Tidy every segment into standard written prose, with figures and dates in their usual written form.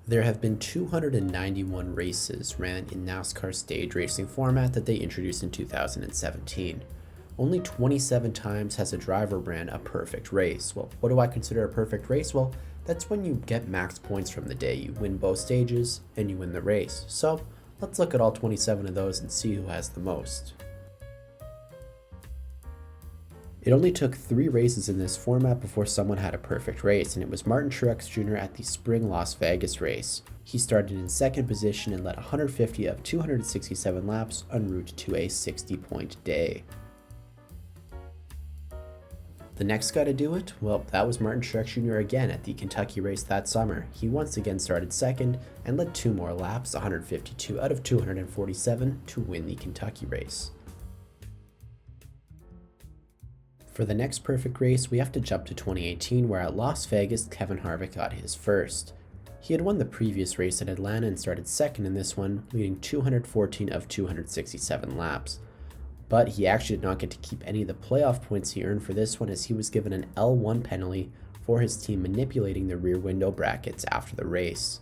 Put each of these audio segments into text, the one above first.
There have been 291 races ran in NASCAR's stage racing format that they introduced in 2017. Only 27 times has a driver ran a perfect race. Well, what do I consider a perfect race? Well, that's when you get max points from the day. You win both stages and you win the race. So let's look at all 27 of those and see who has the most. It only took 3 races in this format before someone had a perfect race, and it was Martin Truex Jr. at the Spring Las Vegas race. He started in second position and led 150 of 267 laps en route to a 60-point day. The next guy to do it? Well, that was Martin Truex Jr. again at the Kentucky race that summer. He once again started second and led 2 more laps, 152 out of 247, to win the Kentucky race. For the next perfect race, we have to jump to 2018, where at Las Vegas, Kevin Harvick got his first. He had won the previous race at Atlanta and started second in this one, leading 214 of 267 laps. But he actually did not get to keep any of the playoff points he earned for this one, as he was given an L1 penalty for his team manipulating the rear window brackets after the race.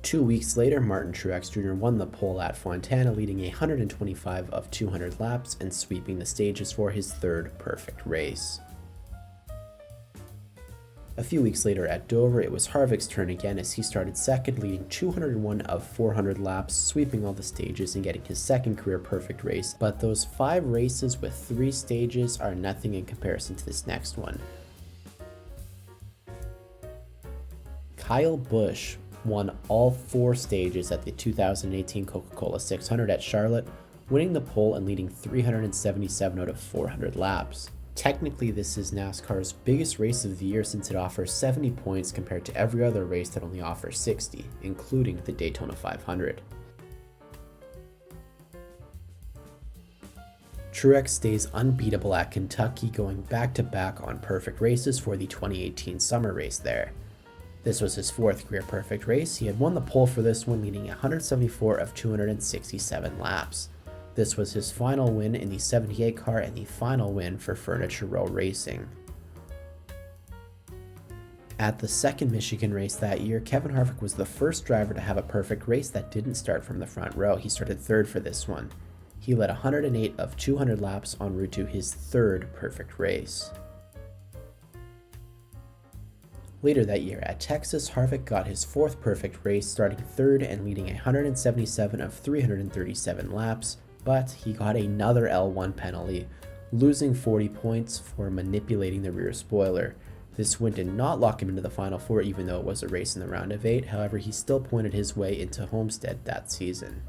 2 weeks later, Martin Truex Jr. won the pole at Fontana, leading 125 of 200 laps and sweeping the stages for his third perfect race. A few weeks later at Dover, it was Harvick's turn again, as he started second, leading 201 of 400 laps, sweeping all the stages and getting his second career perfect race. But those 5 races with 3 stages are nothing in comparison to this next one. Kyle Busch won all 4 stages at the 2018 Coca-Cola 600 at Charlotte, winning the pole and leading 377 out of 400 laps. Technically, this is NASCAR's biggest race of the year, since it offers 70 points compared to every other race that only offers 60, including the Daytona 500. Truex stays unbeatable at Kentucky, going back-to-back on perfect races for the 2018 summer race there. This was his 4th career perfect race. He had won the pole for this one, leading 174 of 267 laps. This was his final win in the 78 car and the final win for Furniture Row Racing. At the second Michigan race that year, Kevin Harvick was the first driver to have a perfect race that didn't start from the front row. He started 3rd for this one. He led 108 of 200 laps en route to his 3rd perfect race. Later that year at Texas, Harvick got his 4th perfect race, starting 3rd and leading 177 of 337 laps, but he got another L1 penalty, losing 40 points for manipulating the rear spoiler. This win did not lock him into the Final Four, even though it was a race in the round of 8. However, he still pointed his way into Homestead that season.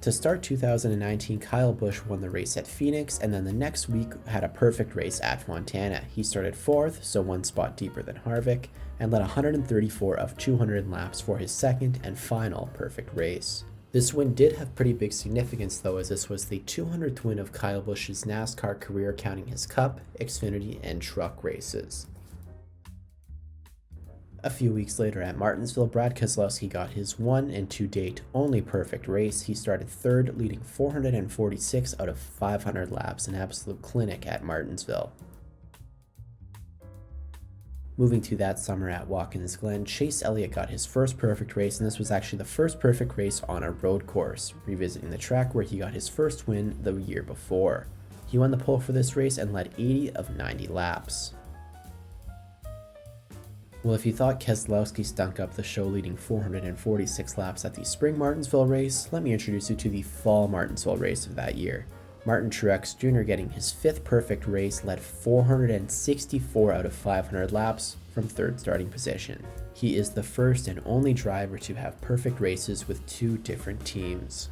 To start 2019, Kyle Busch won the race at Phoenix, and then the next week had a perfect race at Fontana. He started 4th, so 1 spot deeper than Harvick, and led 134 of 200 laps for his second and final perfect race. This win did have pretty big significance though, as this was the 200th win of Kyle Busch's NASCAR career, counting his Cup, Xfinity, and Truck races. A few weeks later at Martinsville, Brad Keselowski got his 1 and to date only perfect race. He started 3rd, leading 446 out of 500 laps, an absolute clinic at Martinsville. Moving to that summer at Watkins Glen, Chase Elliott got his first perfect race, and this was actually the first perfect race on a road course, revisiting the track where he got his first win the year before. He won the pole for this race and led 80 of 90 laps. Well, if you thought Keselowski stunk up the show leading 446 laps at the Spring Martinsville race, let me introduce you to the Fall Martinsville race of that year. Martin Truex Jr., getting his 5th perfect race, led 464 out of 500 laps from 3rd starting position. He is the first and only driver to have perfect races with 2 different teams.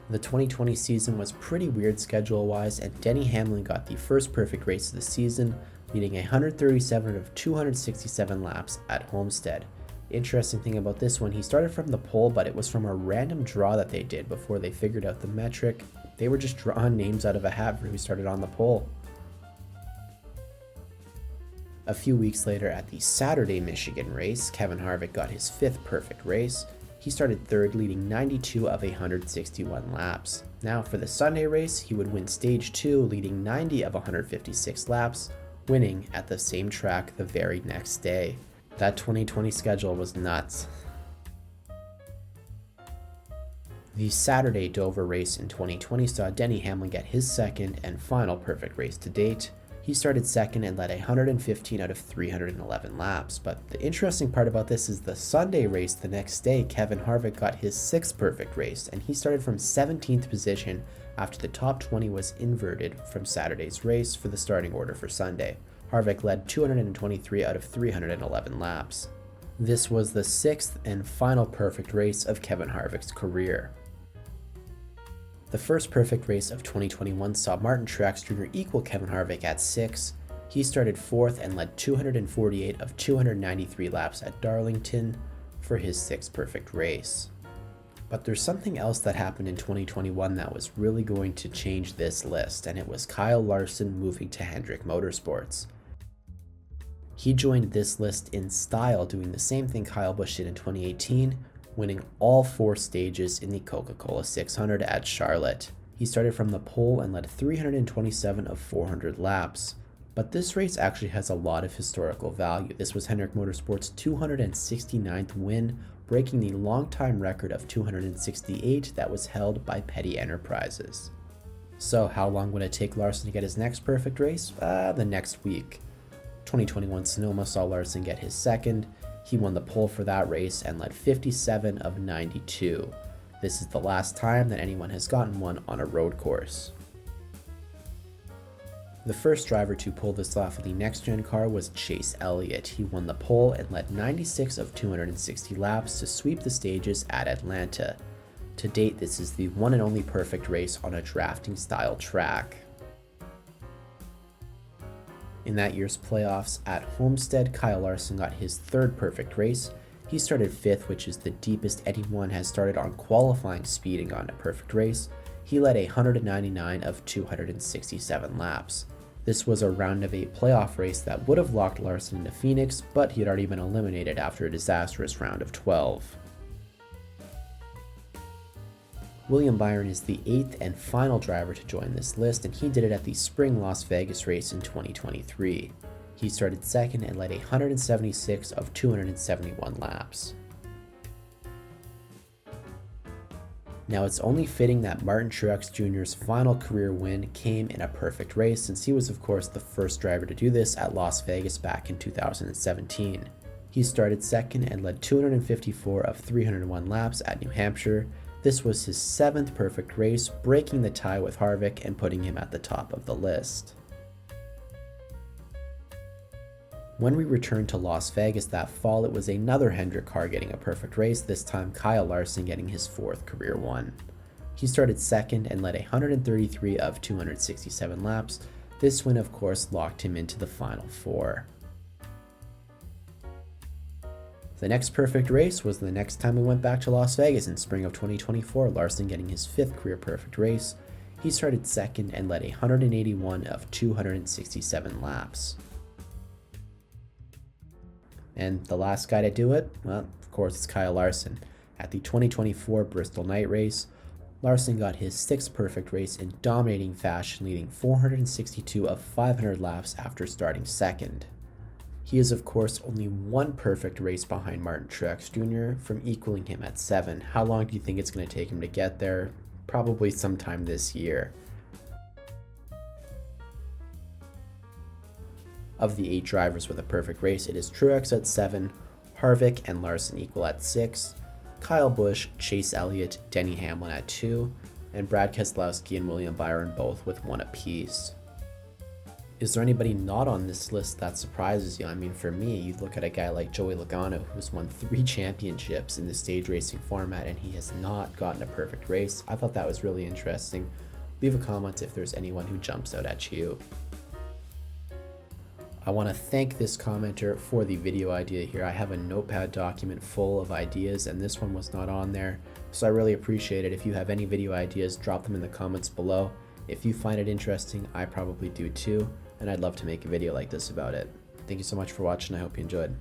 The 2020 season was pretty weird schedule-wise, and Denny Hamlin got the first perfect race of the season, leading 137 of 267 laps at Homestead. Interesting thing about this one, he started from the pole, but it was from a random draw that they did before they figured out the metric. They were just drawing names out of a hat for who started on the pole. A few weeks later at the Saturday Michigan race, Kevin Harvick got his 5th perfect race. He started third, leading 92 of 161 laps. Now for the Sunday race, he would win stage 2, leading 90 of 156 laps, winning at the same track the very next day. That 2020 schedule was nuts. The Saturday Dover race in 2020 saw Denny Hamlin get his second and final perfect race to date. He started second and led 115 out of 311 laps, but the interesting part about this is the Sunday race the next day, Kevin Harvick got his 6th perfect race, and he started from 17th position after the top 20 was inverted from Saturday's race for the starting order for Sunday. Harvick led 223 out of 311 laps. This was the 6th and final perfect race of Kevin Harvick's career. The first perfect race of 2021 saw Martin Truex Jr. equal Kevin Harvick at 6. He started 4th and led 248 of 293 laps at Darlington for his 6th perfect race. But there's something else that happened in 2021 that was really going to change this list, and it was Kyle Larson moving to Hendrick Motorsports. He joined this list in style, doing the same thing Kyle Busch did in 2018, winning all 4 stages in the Coca-Cola 600 at Charlotte. He started from the pole and led 327 of 400 laps. But this race actually has a lot of historical value. This was Hendrick Motorsports' 269th win, breaking the longtime record of 268 that was held by Petty Enterprises. So how long would it take Larson to get his next perfect race? The next week. 2021 Sonoma saw Larson get his second. He won the pole for that race and led 57 of 92. This is the last time that anyone has gotten one on a road course. The first driver to pull this off of the next-gen car was Chase Elliott. He won the pole and led 96 of 260 laps to sweep the stages at Atlanta. To date, this is the one and only perfect race on a drafting-style track. In that year's playoffs at Homestead, Kyle Larson got his 3rd perfect race. He started 5th, which is the deepest anyone has started on qualifying speed and gotten a perfect race. He led 199 of 267 laps. This was a round of 8 playoff race that would have locked Larson into Phoenix, but he had already been eliminated after a disastrous round of 12. William Byron is the 8th and final driver to join this list, and he did it at the Spring Las Vegas race in 2023. He started 2nd and led 176 of 271 laps. Now it's only fitting that Martin Truex Jr.'s final career win came in a perfect race, since he was of course the first driver to do this at Las Vegas back in 2017. He started 2nd and led 254 of 301 laps at New Hampshire. This was his 7th perfect race, breaking the tie with Harvick and putting him at the top of the list. When we returned to Las Vegas that fall, it was another Hendrick car getting a perfect race, this time Kyle Larson getting his 4th career one. He started 2nd and led 133 of 267 laps. This win, of course, locked him into the final 4. The next perfect race was the next time we went back to Las Vegas in spring of 2024, Larson getting his 5th career perfect race. He started 2nd and led 181 of 267 laps. And the last guy to do it, well, of course, it's Kyle Larson. At the 2024 Bristol Night Race, Larson got his 6th perfect race in dominating fashion, leading 462 of 500 laps after starting 2nd. He is, of course, only one perfect race behind Martin Truex Jr. from equaling him at 7. How long do you think it's going to take him to get there? Probably sometime this year. Of the 8 drivers with a perfect race, it is Truex at 7, Harvick and Larson equal at 6, Kyle Busch, Chase Elliott, Denny Hamlin at 2, and Brad Keselowski and William Byron both with 1 apiece. Is there anybody not on this list that surprises you? I mean, for me, you look at a guy like Joey Logano, who's won 3 championships in the stage racing format, and he has not gotten a perfect race. I thought that was really interesting. Leave a comment if there's anyone who jumps out at you. I want to thank this commenter for the video idea here. I have a notepad document full of ideas, and this one was not on there, so I really appreciate it. If you have any video ideas, drop them in the comments below. If you find it interesting, I probably do too, and I'd love to make a video like this about it. Thank you so much for watching. I hope you enjoyed.